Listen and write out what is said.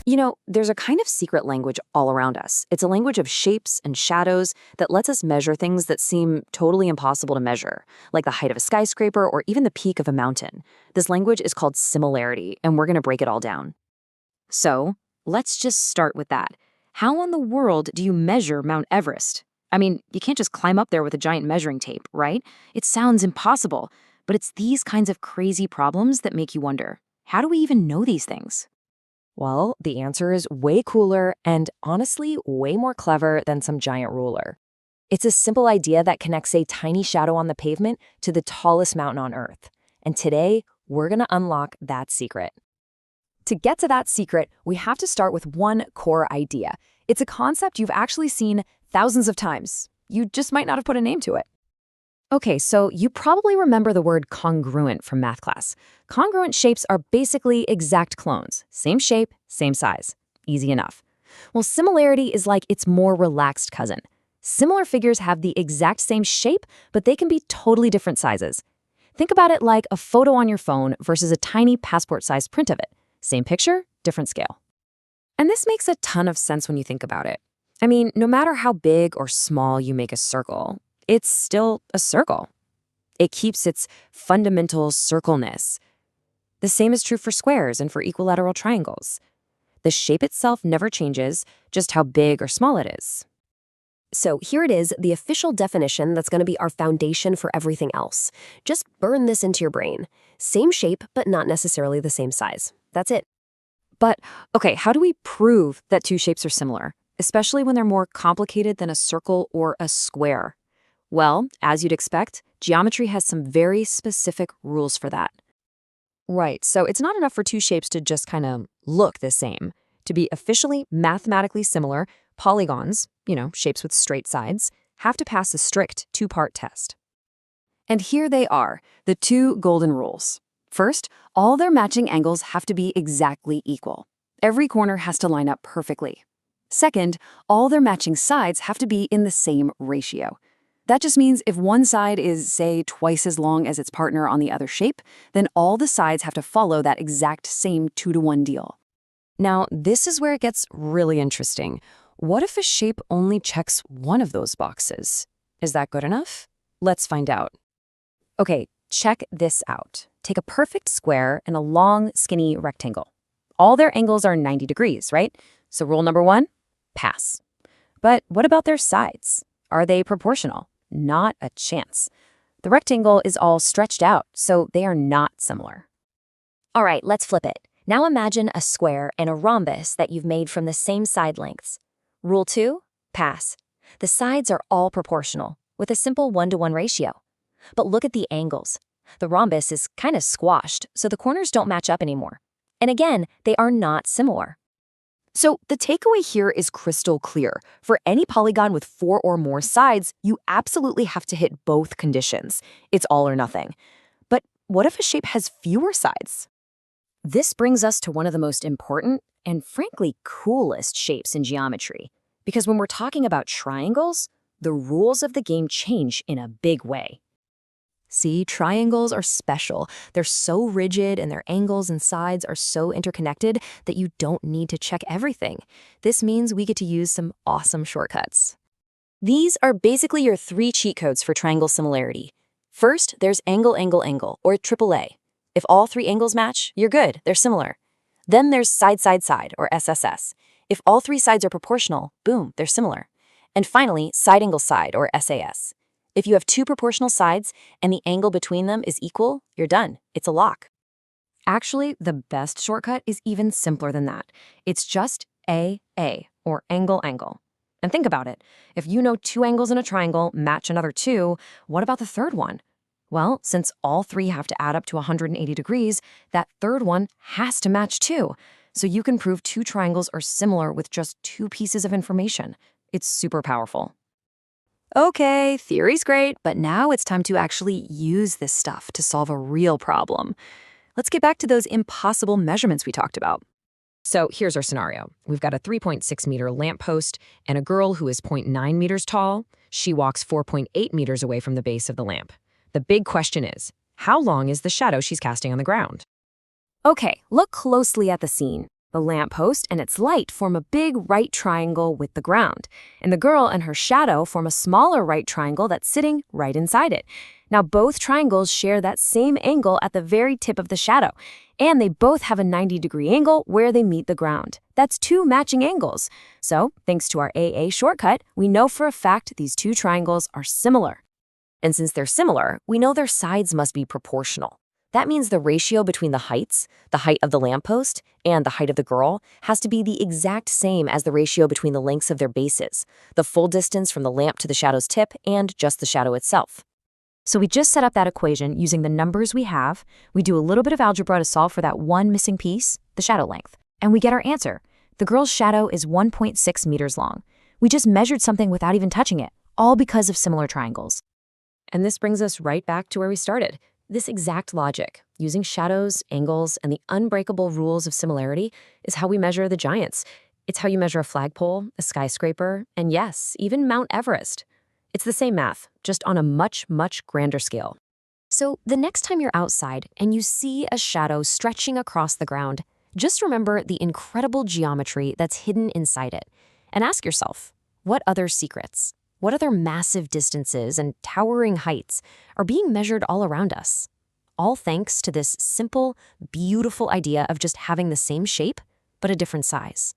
There's a kind of secret language all around us. It's a language of shapes and shadows that lets us measure things that seem totally impossible to measure, like the height of a skyscraper or even the peak of a mountain. This language is called similarity, and we're going to break it all down. So, let's just start with that. How in the world do you measure Mount Everest? I mean, you can't just climb up there with a giant measuring tape, right? It sounds impossible, but it's these kinds of crazy problems that make you wonder, how do we even know these things? Well, the answer is way cooler and honestly way more clever than some giant ruler. It's a simple idea that connects a tiny shadow on the pavement to the tallest mountain on Earth. And today, we're going to unlock that secret. To get to that secret, we have to start with one core idea. It's a concept you've actually seen thousands of times. You just might not have put a name to it. Okay, so you probably remember the word congruent from math class. Congruent shapes are basically exact clones. Same shape, same size. Easy enough. Well, similarity is like its more relaxed cousin. Similar figures have the exact same shape, but they can be totally different sizes. Think about it like a photo on your phone versus a tiny passport-sized print of it. Same picture, different scale. And this makes a ton of sense when you think about it. I mean, no matter how big or small you make a circle, it's still a circle. It keeps its fundamental circleness. The same is true for squares and for equilateral triangles. The shape itself never changes, just how big or small it is. So here it is, the official definition that's going to be our foundation for everything else. Just burn this into your brain. Same shape, but not necessarily the same size. That's it. But, okay, how do we prove that two shapes are similar, especially when they're more complicated than a circle or a square? Well, as you'd expect, geometry has some very specific rules for that. Right, so it's not enough for two shapes to just kind of look the same. To be officially mathematically similar, polygons, shapes with straight sides, have to pass a strict two-part test. And here they are, the two golden rules. First, all their matching angles have to be exactly equal. Every corner has to line up perfectly. Second, all their matching sides have to be in the same ratio. That just means if one side is, say, twice as long as its partner on the other shape, then all the sides have to follow that exact same 2-to-1 deal. Now, this is where it gets really interesting. What if a shape only checks one of those boxes? Is that good enough? Let's find out. Okay, check this out. Take a perfect square and a long, skinny rectangle. All their angles are 90 degrees, right? So rule number 1, pass. But what about their sides? Are they proportional? Not a chance. The rectangle is all stretched out, so they are not similar. All right, let's flip it. Now imagine a square and a rhombus that you've made from the same side lengths. Rule 2, pass. The sides are all proportional, with a simple 1-to-1 ratio. But look at the angles. The rhombus is kind of squashed, so the corners don't match up anymore. And again, they are not similar. So the takeaway here is crystal clear. For any polygon with 4 or more sides, you absolutely have to hit both conditions. It's all or nothing. But what if a shape has fewer sides? This brings us to one of the most important and frankly coolest shapes in geometry. Because when we're talking about triangles, the rules of the game change in a big way. See, triangles are special. They're so rigid and their angles and sides are so interconnected that you don't need to check everything. This means we get to use some awesome shortcuts. These are basically your 3 cheat codes for triangle similarity. First, there's angle, angle, angle, or AAA. If all 3 angles match, you're good, they're similar. Then there's side, side, side, or SSS. If all 3 sides are proportional, boom, they're similar. And finally, side angle side, or SAS. If you have 2 proportional sides and the angle between them is equal, you're done. It's a lock. Actually, the best shortcut is even simpler than that. It's just AA, or angle, angle. And think about it. If you know 2 angles in a triangle match another 2, what about the third one? Well, since all 3 have to add up to 180 degrees, that third one has to match too. So you can prove 2 triangles are similar with just 2 pieces of information. It's super powerful. Okay, theory's great, but now it's time to actually use this stuff to solve a real problem. Let's get back to those impossible measurements we talked about. So here's our scenario. We've got a 3.6-meter lamppost and a girl who is 0.9 meters tall. She walks 4.8 meters away from the base of the lamp. The big question is, how long is the shadow she's casting on the ground? Okay, look closely at the scene. The lamppost and its light form a big right triangle with the ground, and the girl and her shadow form a smaller right triangle that's sitting right inside it. Now, both triangles share that same angle at the very tip of the shadow, and they both have a 90-degree angle where they meet the ground. That's two matching angles. So, thanks to our AA shortcut, we know for a fact these two triangles are similar. And since they're similar, we know their sides must be proportional. That means the ratio between the heights, the height of the lamppost, and the height of the girl, has to be the exact same as the ratio between the lengths of their bases, the full distance from the lamp to the shadow's tip, and just the shadow itself. So we just set up that equation using the numbers we have. We do a little bit of algebra to solve for that one missing piece, the shadow length, and we get our answer. The girl's shadow is 1.6 meters long. We just measured something without even touching it, all because of similar triangles. And this brings us right back to where we started. This exact logic, using shadows, angles, and the unbreakable rules of similarity, is how we measure the giants. It's how you measure a flagpole, a skyscraper, and yes, even Mount Everest. It's the same math, just on a much, much grander scale. So the next time you're outside and you see a shadow stretching across the ground, just remember the incredible geometry that's hidden inside it. And ask yourself, what other secrets? What other massive distances and towering heights are being measured all around us? All thanks to this simple, beautiful idea of just having the same shape, but a different size.